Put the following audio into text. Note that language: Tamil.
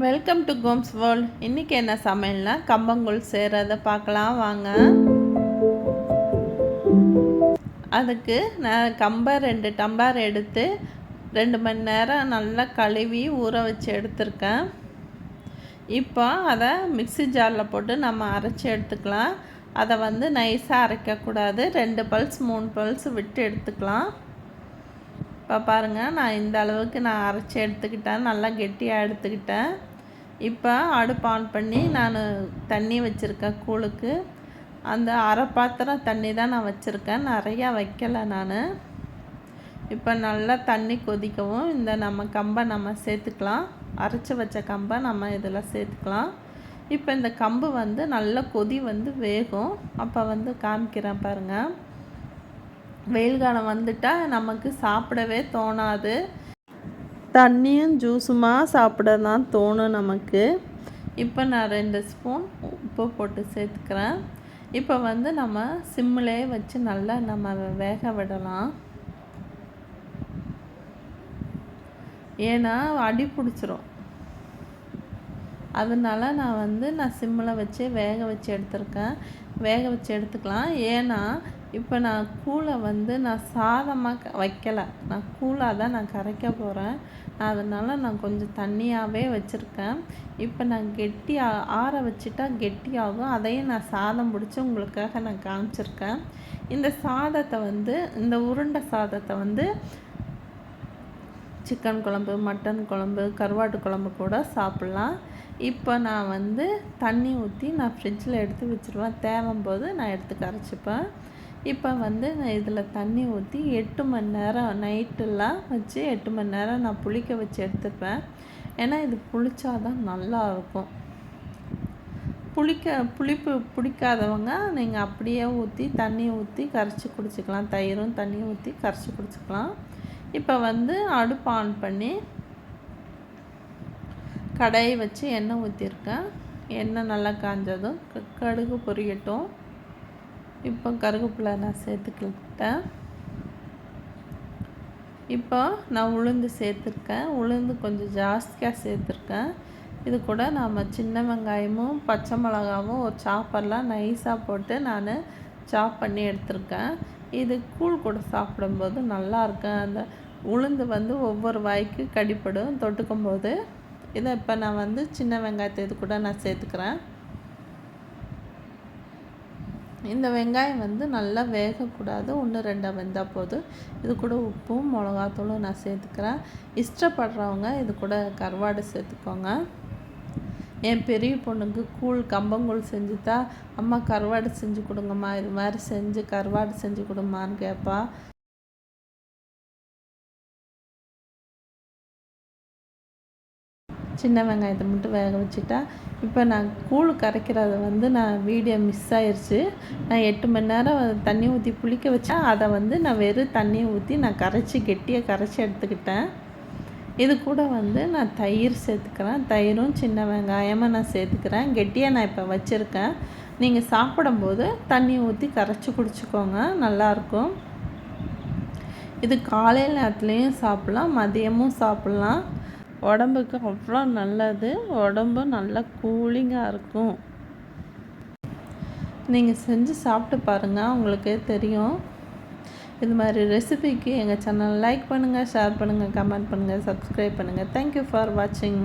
Welcome to Gomez world. இன்றைக்கி என்ன சமையல்னா கம்பங்கூழ் செய்கிறத பார்க்கலாம் வாங்க. அதுக்கு நான் கம்பை 2 டம்ளர் எடுத்து 2 மணி நேரம் நல்லா கழுவி ஊற வச்சு எடுத்திருக்கேன். இப்போ அதை மிக்ஸி ஜாரில் போட்டு நம்ம அரைச்சி எடுத்துக்கலாம். அதை நைஸாக அரைக்கக்கூடாது, 2 பல்ஸ் 3 பல்ஸ் விட்டு எடுத்துக்கலாம். இப்போ பாருங்கள், நான் இந்த அளவுக்கு நான் அரைச்சி எடுத்துக்கிட்டேன், நல்லா கெட்டியாக எடுத்துக்கிட்டேன். இப்போ அடுப்பு ஆன் பண்ணி நான் தண்ணி வச்சுருக்கேன் கூழுக்கு. அந்த அரை பாத்திரம் தண்ணி தான் நான் வச்சுருக்கேன், நிறையா வைக்கலை நான். இப்போ நல்லா தண்ணி கொதிக்கவும் இந்த நம்ம கம்பை நம்ம சேர்த்துக்கலாம். அரைச்சி வச்ச கம்பை நம்ம இதில் சேர்த்துக்கலாம். இப்போ இந்த கம்பு நல்ல கொதி வேகும். அப்போ காமிக்கிறேன் பாருங்கள். வெயில் காலம் வந்துட்டால் நமக்கு சாப்பிடவே தோணாது, தண்ணியும் ஜூஸுமா சாப்பிட தான் தோணும் நமக்கு. இப்போ நான் 2 ஸ்பூன் உப்பு போட்டு சேர்த்துக்கிறேன். இப்போ நம்ம சிம்மிலே வச்சு நல்லா நம்ம வேக விடலாம். ஏன்னா அடி பிடிச்சிரும், அதனால நான் சிம்மில் வச்சு வேக வச்சு எடுத்துக்கலாம். ஏன்னா இப்போ நான் கூழை நான் சாதமாக வைக்கலை, நான் கூழாக தான் நான் கரைக்க போகிறேன். அதனால் நான் கொஞ்சம் தண்ணியாகவே வச்சுருக்கேன். இப்போ நான் ஆற வச்சுட்டா கெட்டியாகும். அதையும் நான் சாதம் பிடிச்சி உங்களுக்காக நான் காமிச்சிருக்கேன். இந்த சாதத்தை இந்த உருண்டை சாதத்தை சிக்கன் குழம்பு, மட்டன் குழம்பு, கருவாட்டு குழம்பு கூட சாப்பிட்லாம். இப்போ நான் தண்ணி ஊற்றி நான் ஃப்ரிட்ஜில் எடுத்து வச்சுருவேன். தேவைம்போது நான் எடுத்து கரைச்சிப்பேன். இப்போ நான் இதில் தண்ணி ஊற்றி 8 மணி நேரம் நைட்டெல்லாம் வச்சு 8 மணி நேரம் நான் புளிக்க வச்சு எடுத்துப்பேன். ஏன்னா இது புளிச்சாதான் நல்லாயிருக்கும். புளிப்பு பிடிக்காதவங்க நீங்கள் அப்படியே தண்ணி ஊற்றி கரைச்சி குடிச்சிக்கலாம். தயிரும் தண்ணியும் ஊற்றி கரைச்சி குடிச்சிக்கலாம். இப்போ அடுப்பு ஆன் பண்ணி கடாயை வச்சு எண்ணெய் ஊற்றிருக்கேன். எண்ணெய் நல்லா காஞ்சதும் கடுகு பொரியட்டும். இப்போ கருவேப்பிலை நான் சேர்த்துக்கிட்டேன். இப்போ நான் உளுந்து சேர்த்துருக்கேன். உளுந்து கொஞ்சம் ஜாஸ்தியாக சேர்த்துருக்கேன். இது கூட நாம் சின்ன வெங்காயமும் பச்சை மிளகாவும் ஒரு சாப்பர்லாம் நைஸாக போட்டு நான் சாப் பண்ணி எடுத்திருக்கேன். இது கூழ் கூட சாப்பிடும்போது நல்லாயிருக்கும். அந்த உளுந்து ஒவ்வொரு வாய்க்கு கடிப்படும் தொட்டுக்கும்போது. இதை இப்போ நான் சின்ன வெங்காயத்தை இது கூட நான் சேர்த்துக்கிறேன். இந்த வெங்காயம் நல்லா வேகக்கூடாது, 1-2 வெந்தால் போதும். இது கூட உப்பும் மிளகாத்தூளும் நான் சேர்த்துக்கிறேன். இஷ்டப்படுறவங்க இது கூட கருவாடு சேர்த்துக்கோங்க. என் பெரிய பொண்ணுக்கு கம்பங்கூழ் செஞ்சுட்டா, அம்மா கருவாடு செஞ்சு கொடுங்கம்மா, இது மாதிரி செஞ்சு கருவாடு செஞ்சு கொடுமான்னு கேட்பா. சின்ன வெங்காயத்தை மட்டும் வேக வச்சுட்டா. இப்போ நான் கூழ் கரைக்கிறத நான் வீடியோ மிஸ் ஆயிடுச்சு. நான் 8 மணி நேரம் தண்ணி ஊற்றி புளிக்க வச்சா, அதை நான் வெறும் தண்ணியை ஊற்றி நான் கெட்டியாக கரைச்சி எடுத்துக்கிட்டேன். இது கூட நான் தயிர் சேர்த்துக்கிறேன். தயிரும் சின்ன வெங்காயமாக நான் சேர்த்துக்கிறேன். கெட்டியாக நான் இப்போ வச்சுருக்கேன். நீங்கள் சாப்பிடும்போது தண்ணி ஊற்றி கரைச்சி குடிச்சிக்கோங்க, நல்லாயிருக்கும். இது காலையில் நேரத்துலேயும் சாப்பிட்லாம், மதியமும் சாப்பிட்லாம். உடம்புக்கு அவ்வளோ நல்லது. உடம்பு நல்லா கூலிங்காக இருக்கும். நீங்கள் செஞ்சு சாப்பிட்டு பாருங்கள், உங்களுக்கே தெரியும். இது மாதிரி ரெசிபிக்கு எங்கள் சேனல் லைக் பண்ணுங்கள், ஷேர் பண்ணுங்கள், கமெண்ட் பண்ணுங்கள், சப்ஸ்கிரைப் பண்ணுங்கள். தேங்க்யூ ஃபார் வாட்சிங்.